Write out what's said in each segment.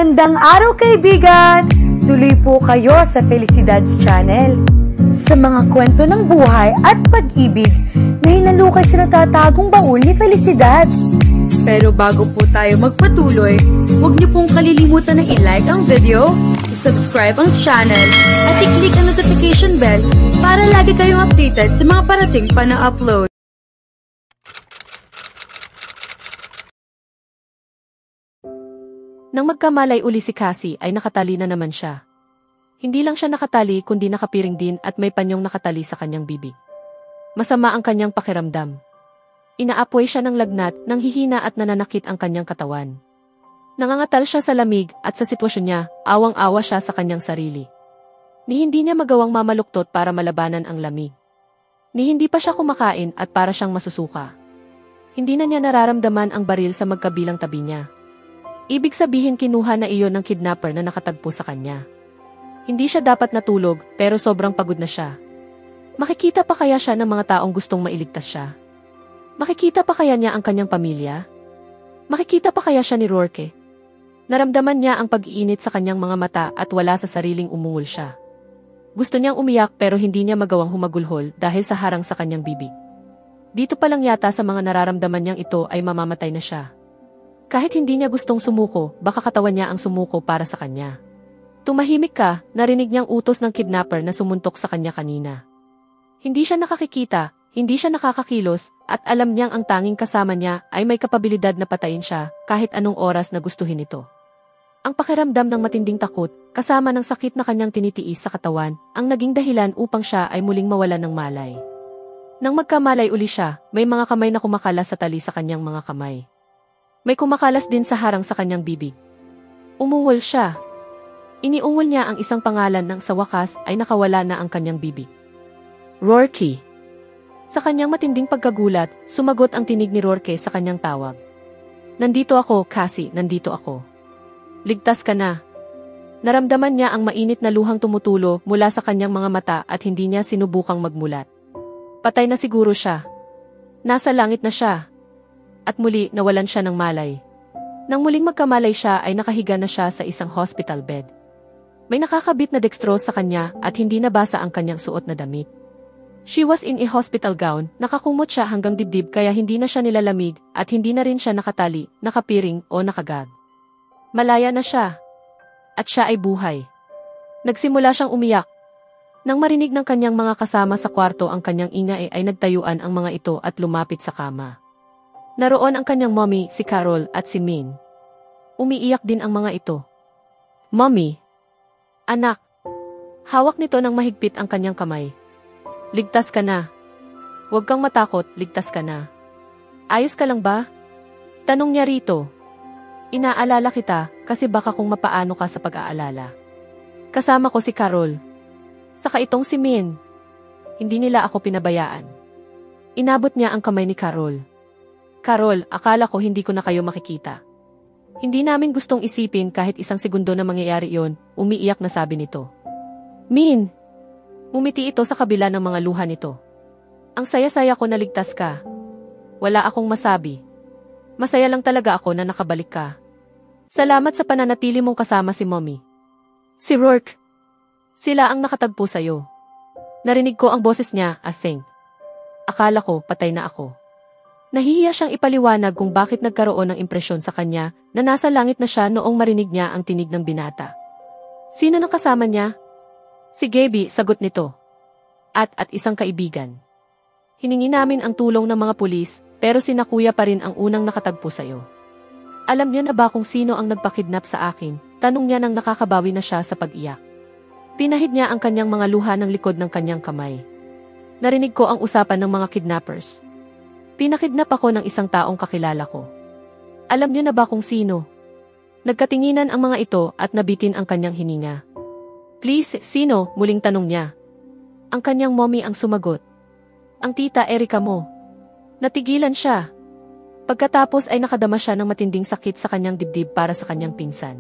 Magandang araw kaibigan! Tuloy po kayo sa Felicidad's Channel. Sa mga kwento ng buhay at pag-ibig na hinalukay sa natatagong baul ni Felicidad. Pero bago po tayo magpatuloy, huwag niyo pong kalilimutan na i-like ang video, i-subscribe ang channel, at i-click ang notification bell para lagi kayong updated sa mga parating pa na upload. Nang magkamalay uli si Cassie ay nakatali na naman siya. Hindi lang siya nakatali kundi nakapiring din at may panyong nakatali sa kanyang bibig. Masama ang kanyang pakiramdam. Inaapoy siya ng lagnat, nang hihina at nananakit ang kanyang katawan. Nangangatal siya sa lamig at sa sitwasyon niya, awang-awa siya sa kanyang sarili. Ni hindi niya magawang mamaluktot para malabanan ang lamig. Ni hindi pa siya kumakain at para siyang masusuka. Hindi na niya nararamdaman ang baril sa magkabilang tabi niya. Ibig sabihin kinuha na iyon ng kidnapper na nakatagpo sa kanya. Hindi siya dapat natulog pero sobrang pagod na siya. Makikita pa kaya siya ng mga taong gustong mailigtas siya? Makikita pa kaya niya ang kanyang pamilya? Makikita pa kaya siya ni Rourke? Naramdaman niya ang pag-iinit sa kanyang mga mata at wala sa sariling umungol siya. Gusto niyang umiyak pero hindi niya magawang humagulhol dahil sa harang sa kanyang bibig. Dito pa lang yata sa mga nararamdaman niyang ito ay mamamatay na siya. Kahit hindi niya gustong sumuko, baka katawan niya ang sumuko para sa kanya. Tumahimik ka, narinig niyang utos ng kidnapper na sumuntok sa kanya kanina. Hindi siya nakakikita, hindi siya nakakakilos, at alam niyang ang tanging kasama niya ay may kapabilidad na patayin siya kahit anong oras na gustuhin ito. Ang pakiramdam ng matinding takot, kasama ng sakit na kanyang tinitiis sa katawan, ang naging dahilan upang siya ay muling mawalan ng malay. Nang magkamalay uli siya, may mga kamay na kumakalas sa tali sa kanyang mga kamay. May kumakalas din sa harang sa kanyang bibig. Umungol siya. Iniungol niya ang isang pangalan nang sa wakas ay nakawala na ang kanyang bibig. Rourke. Sa kanyang matinding pagkagulat, sumagot ang tinig ni Rourke sa kanyang tawag. Nandito ako, Cassie, nandito ako. Ligtas ka na. Naramdaman niya ang mainit na luhang tumutulo mula sa kanyang mga mata at hindi niya sinubukang magmulat. Patay na siguro siya. Nasa langit na siya. At muli nawalan siya ng malay. Nang muling magkamalay siya ay nakahiga na siya sa isang hospital bed. May nakakabit na dextrose sa kanya at hindi nabasa ang kanyang suot na damit. She was in a hospital gown, nakakumot siya hanggang dibdib kaya hindi na siya nilalamig at hindi na rin siya nakatali, nakapiring o nakagag. Malaya na siya. At siya ay buhay. Nagsimula siyang umiyak. Nang marinig ng kanyang mga kasama sa kwarto ang kanyang ingay ay nagtayuan ang mga ito at lumapit sa kama. Naroon ang kanyang mommy, si Carol, at si Min. Umiiyak din ang mga ito. Mommy! Anak! Hawak nito ng mahigpit ang kanyang kamay. Ligtas ka na. Huwag kang matakot, ligtas ka na. Ayos ka lang ba? Tanong niya rito. Inaalala kita, kasi baka kung mapaano ka sa pag-aalala. Kasama ko si Carol. Saka itong si Min. Hindi nila ako pinabayaan. Inabot niya ang kamay ni Carol. Carol, akala ko hindi ko na kayo makikita. Hindi namin gustong isipin kahit isang segundo na mangyayari yon, umiiyak na sabi nito. Min! Umiti ito sa kabila ng mga luha nito. Ang saya-saya ko na ligtas ka. Wala akong masabi. Masaya lang talaga ako na nakabalik ka. Salamat sa pananatili mong kasama si Mommy. Si Rourke. Sila ang nakatagpo sa'yo. Narinig ko ang boses niya, I think. Akala ko patay na ako. Nahihiya siyang ipaliwanag kung bakit nagkaroon ng impresyon sa kanya na nasa langit na siya noong marinig niya ang tinig ng binata. Sino nang kasama niya? Si Gaby, sagot nito. At isang kaibigan. Hiningi namin ang tulong ng mga pulis, pero sina kuya pa rin ang unang nakatagpo sa'yo. Alam niya na ba kung sino ang nagpakidnap sa akin? Tanong niya nang nakakabawi na siya sa pag-iyak. Pinahid niya ang kanyang mga luha ng likod ng kanyang kamay. Narinig ko ang usapan ng mga kidnappers. Pinakidnap ako ng isang taong kakilala ko. Alam niyo na ba kung sino? Nagkatinginan ang mga ito at nabitin ang kanyang hininga. Please, sino? Muling tanong niya. Ang kanyang mommy ang sumagot. Ang tita Erica mo. Natigilan siya. Pagkatapos ay nakadama siya ng matinding sakit sa kanyang dibdib para sa kanyang pinsan.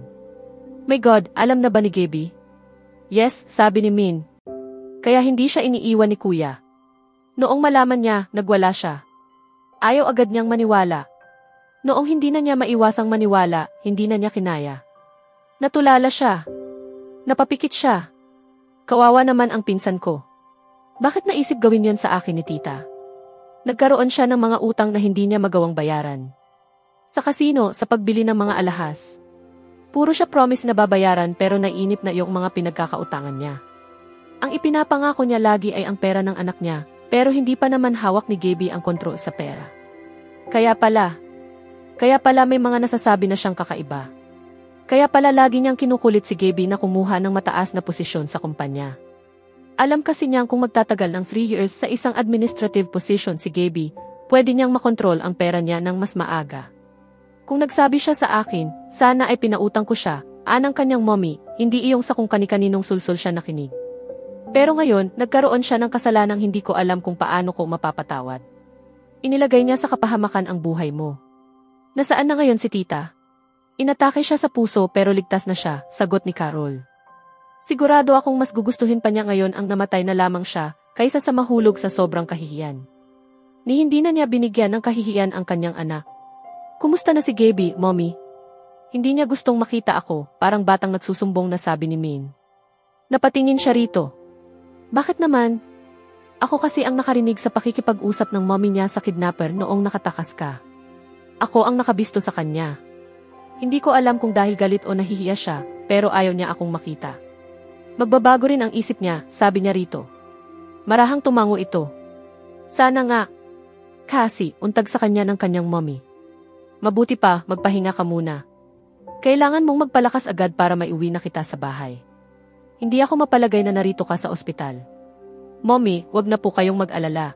My God, alam na ba ni Gaby? Yes, sabi ni Min. Kaya hindi siya iniiwan ni kuya. Noong malaman niya, nagwala siya. Ayaw agad niyang maniwala. Noong hindi na niya maiwasang maniwala, hindi na niya kinaya. Natulala siya. Napapikit siya. Kawawa naman ang pinsan ko. Bakit naisip gawin yon sa akin ni tita? Nagkaroon siya ng mga utang na hindi niya magawang bayaran. Sa kasino, sa pagbili ng mga alahas. Puro siya promise na babayaran pero naiinip na yung mga pinagkakautangan niya. Ang ipinapangako niya lagi ay ang pera ng anak niya, pero hindi pa naman hawak ni Gaby ang kontrol sa pera. Kaya pala may mga nasasabi na siyang kakaiba. Kaya pala lagi niyang kinukulit si Gaby na kumuha ng mataas na posisyon sa kumpanya. Alam kasi niyang kung magtatagal ng 3 years sa isang administrative position si Gaby, pwede niyang makontrol ang pera niya ng mas maaga. Kung nagsabi siya sa akin, sana ay pinautang ko siya, anang kanyang mommy, hindi iyong sa kung kani-kaninong sulsul siya nakinig. Pero ngayon, nagkaroon siya ng kasalanang hindi ko alam kung paano ko mapapatawad. Inilagay niya sa kapahamakan ang buhay mo. Nasaan na ngayon si tita? Inatake siya sa puso pero ligtas na siya, sagot ni Carol. Sigurado akong mas gugustuhin pa niya ngayon ang namatay na lamang siya, kaysa sa mahulog sa sobrang kahihiyan. Ni hindi na niya binigyan ng kahihiyan ang kanyang anak. Kumusta na si Gaby, mommy? Hindi niya gustong makita ako, parang batang nagsusumbong na sabi ni Min. Napatingin siya rito. Bakit naman? Ako kasi ang nakarinig sa pakikipag-usap ng mommy niya sa kidnapper noong nakatakas ka. Ako ang nakabisto sa kanya. Hindi ko alam kung dahil galit o nahihiya siya, pero ayaw niya akong makita. Magbabago rin ang isip niya, sabi niya rito. Marahang tumango ito. Sana nga. Kasi, untag sa kanya ng kanyang mommy. Mabuti pa, magpahinga ka muna. Kailangan mong magpalakas agad para maiuwi na kita sa bahay. Hindi ako mapalagay na narito ka sa ospital. Mommy, wag na po kayong mag-alala.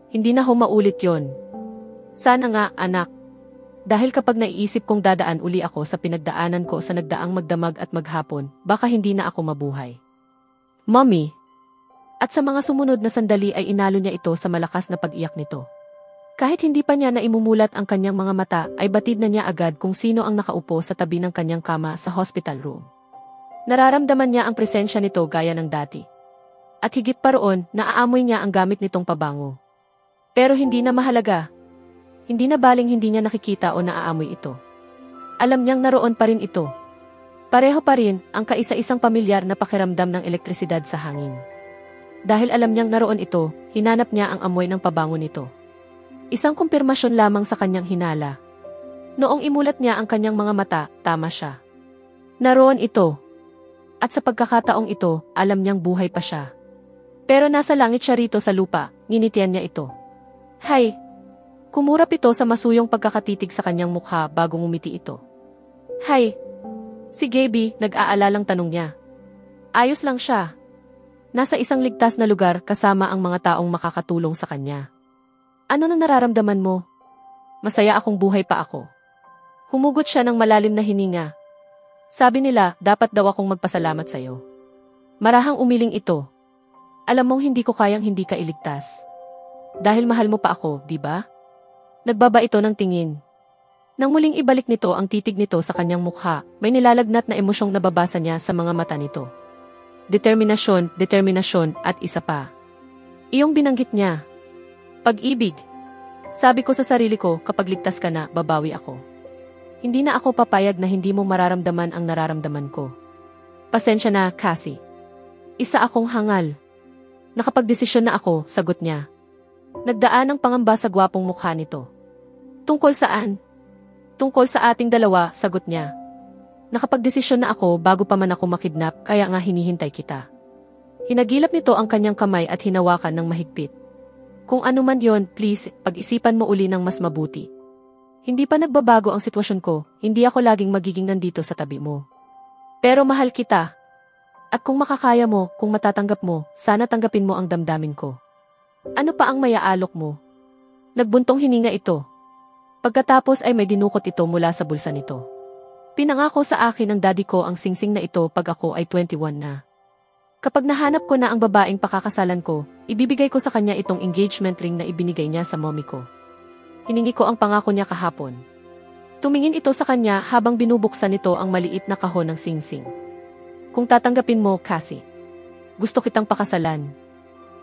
Hindi na ho maulit yon. Sana nga, anak. Dahil kapag naiisip kong dadaan uli ako sa pinagdaanan ko sa nagdaang magdamag at maghapon, baka hindi na ako mabuhay. Mommy. At sa mga sumunod na sandali ay inalo niya ito sa malakas na pag-iyak nito. Kahit hindi pa niya naimumulat ang kanyang mga mata, ay batid na niya agad kung sino ang nakaupo sa tabi ng kanyang kama sa hospital room. Nararamdaman niya ang presensya nito gaya ng dati. At higit pa roon, naaamoy niya ang gamit nitong pabango. Pero hindi na mahalaga. Hindi na baling hindi niya nakikita o naaamoy ito. Alam niyang naroon pa rin ito. Pareho pa rin ang kaisa-isang pamilyar na pakiramdam ng elektrisidad sa hangin. Dahil alam niyang naroon ito, hinanap niya ang amoy ng pabango nito. Isang kumpirmasyon lamang sa kanyang hinala. Noong imulat niya ang kanyang mga mata, tama siya. Naroon ito. At sa pagkakataong ito, alam niyang buhay pa siya. Pero nasa langit siya rito sa lupa, nginitian niya ito. Hay! Kumurap ito sa masuyong pagkakatitig sa kanyang mukha bago ngumiti ito. Hay! Si Gaby, nag-aalalang tanong niya. Ayos lang siya. Nasa isang ligtas na lugar kasama ang mga taong makakatulong sa kanya. Ano na nararamdaman mo? Masaya akong buhay pa ako. Humugot siya ng malalim na hininga. Sabi nila, dapat daw akong magpasalamat sa'yo. Marahang umiling ito. Alam mong hindi ko kayang hindi ka iligtas. Dahil mahal mo pa ako, di ba? Nagbaba ito ng tingin. Nang muling ibalik nito ang titig nito sa kanyang mukha, may nilalagnat na emosyong nababasa niya sa mga mata nito. Determinasyon, determinasyon at isa pa. Iyong binanggit niya. Pag-ibig. Sabi ko sa sarili ko, kapag ligtas ka na, babawi ako. Hindi na ako papayag na hindi mo mararamdaman ang nararamdaman ko. Pasensya na, Cassie. Isa akong hangal. Nakapagdesisyon na ako, sagot niya. Nagdaan ang pangamba sa gwapong mukha nito. Tungkol saan? Tungkol sa ating dalawa, sagot niya. Nakapagdesisyon na ako bago pa man ako makidnap, kaya nga hinihintay kita. Hinagilap nito ang kanyang kamay at hinawakan ng mahigpit. Kung ano man yon, please, pag-isipan mo uli ng mas mabuti. Hindi pa nagbabago ang sitwasyon ko, hindi ako laging magiging nandito sa tabi mo. Pero mahal kita. At kung makakaya mo, kung matatanggap mo, sana tanggapin mo ang damdamin ko. Ano pa ang mayaalok mo? Nagbuntong hininga ito. Pagkatapos ay may dinukot ito mula sa bulsa nito. Pinangako sa akin ng daddy ko ang singsing na ito pag ako ay 21 na. Kapag nahanap ko na ang babaeng pakakasalan ko, ibibigay ko sa kanya itong engagement ring na ibinigay niya sa mommy ko. Hiningi ko ang pangako niya kahapon. Tumingin ito sa kanya habang binubuksan nito ang maliit na kahon ng singsing. Kung tatanggapin mo, Cassie. Gusto kitang pakasalan.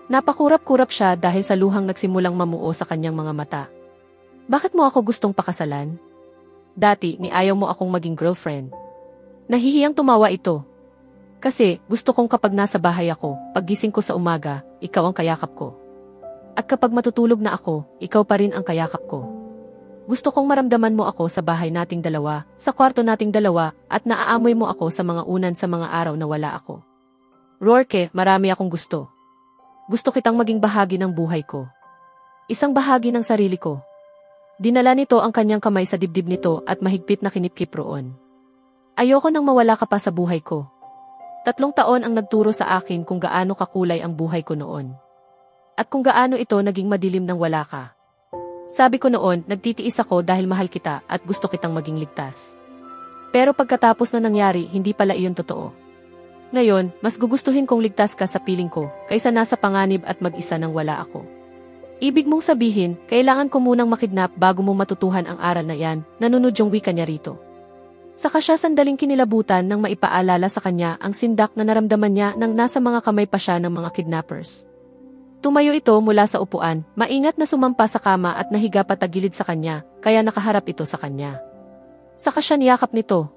Napakurap-kurap siya dahil sa luhang nagsimulang mamuo sa kanyang mga mata. Bakit mo ako gustong pakasalan? Dati, niayaw mo akong maging girlfriend. Nahihiyang tumawa ito. Kasi gusto kong kapag nasa bahay ako, paggising ko sa umaga, ikaw ang kayakap ko. At kapag matutulog na ako, ikaw pa rin ang kayakap ko. Gusto kong maramdaman mo ako sa bahay nating dalawa, sa kwarto nating dalawa, at naaamoy mo ako sa mga unan sa mga araw na wala ako. Rourke, marami akong gusto. Gusto kitang maging bahagi ng buhay ko. Isang bahagi ng sarili ko. Dinala nito ang kanyang kamay sa dibdib nito at mahigpit na kinipkip roon. Ayoko nang mawala ka pa sa buhay ko. 3 taon ang nagturo sa akin kung gaano kakulay ang buhay ko noon. At kung gaano ito naging madilim nang wala ka. Sabi ko noon, nagtitiis ako dahil mahal kita at gusto kitang maging ligtas. Pero pagkatapos na nangyari, hindi pala iyon totoo. Ngayon, mas gugustuhin kong ligtas ka sa piling ko, kaysa nasa panganib at mag-isa nang wala ako. Ibig mong sabihin, kailangan ko munang makidnap bago mo matutuhan ang aral na yan, nanunod yung wika niya rito. Saka siya sandaling kinilabutan nang maipaalala sa kanya ang sindak na naramdaman niya nang nasa mga kamay pa siya ng mga kidnappers. Tumayo ito mula sa upuan, maingat na sumampa sa kama at nahiga patagilid sa kanya, kaya nakaharap ito sa kanya. Saka siya niyakap nito.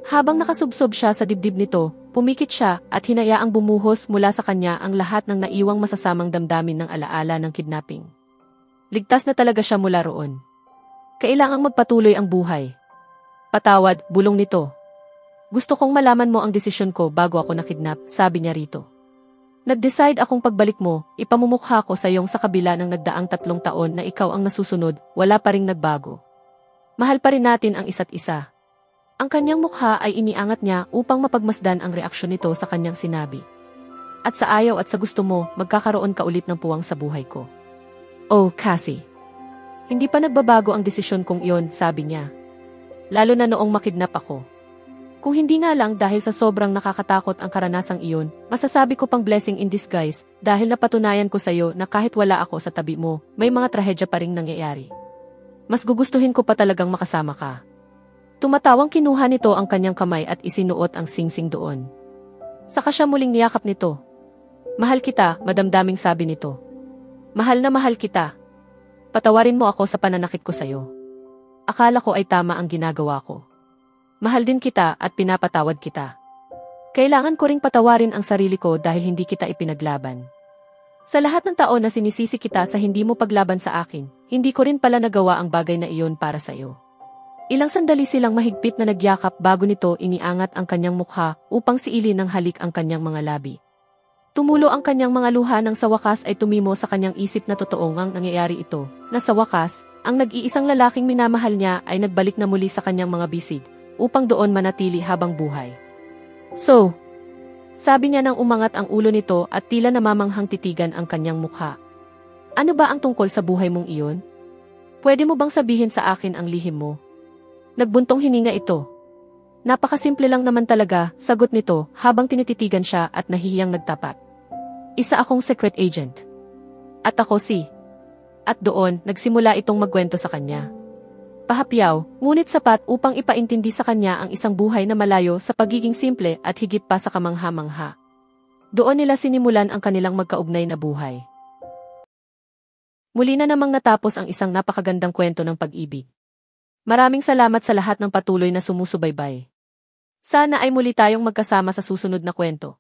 Habang nakasubsob siya sa dibdib nito, pumikit siya at hinayaang bumuhos mula sa kanya ang lahat ng naiwang masasamang damdamin ng alaala ng kidnapping. Ligtas na talaga siya mula roon. Kailangang magpatuloy ang buhay. Patawad, bulong nito. Gusto kong malaman mo ang desisyon ko bago ako nakidnap, sabi niya rito. Nag-decide akong pagbalik mo, ipamumukha ko sa iyong sa kabila ng nagdaang 3 taon na ikaw ang nasusunod, wala pa ring nagbago. Mahal pa rin natin ang isa't isa. Ang kanyang mukha ay iniangat niya upang mapagmasdan ang reaksyon nito sa kanyang sinabi. At sa ayaw at sa gusto mo, magkakaroon ka ulit ng puwang sa buhay ko. Oh, Cassie. Hindi pa nagbabago ang desisyon kong iyon, sabi niya. Lalo na noong makidnap ako. Kung hindi nga lang dahil sa sobrang nakakatakot ang karanasang iyon, masasabi ko pang blessing in disguise dahil napatunayan ko sa iyo na kahit wala ako sa tabi mo, may mga trahedya pa ring nangyayari. Mas gugustuhin ko pa talagang makasama ka. Tumatawang kinuha nito ang kanyang kamay at isinuot ang singsing doon. Saka siya muling niyakap nito. Mahal kita, madamdaming sabi nito. Mahal na mahal kita. Patawarin mo ako sa pananakit ko sa iyo. Akala ko ay tama ang ginagawa ko. Mahal din kita at pinapatawad kita. Kailangan ko ring patawarin ang sarili ko dahil hindi kita ipinaglaban. Sa lahat ng taon na sinisisi kita sa hindi mo paglaban sa akin, hindi ko rin pala nagawa ang bagay na iyon para sa iyo. Ilang sandali silang mahigpit na nagyakap bago nito iniangat ang kanyang mukha upang siilin ng halik ang kanyang mga labi. Tumulo ang kanyang mga luha nang sa wakas ay tumimo sa kanyang isip na totoo ngang nangyayari ito, na sa wakas, ang nag-iisang lalaking minamahal niya ay nagbalik na muli sa kanyang mga bisig, upang doon manatili habang buhay. So, sabi niya nang umangat ang ulo nito at tila namamanghang titigan ang kanyang mukha. Ano ba ang tungkol sa buhay mong iyon? Pwede mo bang sabihin sa akin ang lihim mo? Nagbuntong hininga ito. Napakasimple lang naman talaga, sagot nito habang tinititigan siya at nahihiyang nagtapat. Isa akong secret agent. At ako si... At doon, nagsimula itong magkwento sa kanya. Pahapyaw, ngunit sapat upang ipaintindi sa kanya ang isang buhay na malayo sa pagiging simple at higit pa sa kamangha-mangha. Doon nila sinimulan ang kanilang magkaugnay na buhay. Muli na namang natapos ang isang napakagandang kwento ng pag-ibig. Maraming salamat sa lahat ng patuloy na sumusubaybay. Sana ay muli tayong magkasama sa susunod na kwento.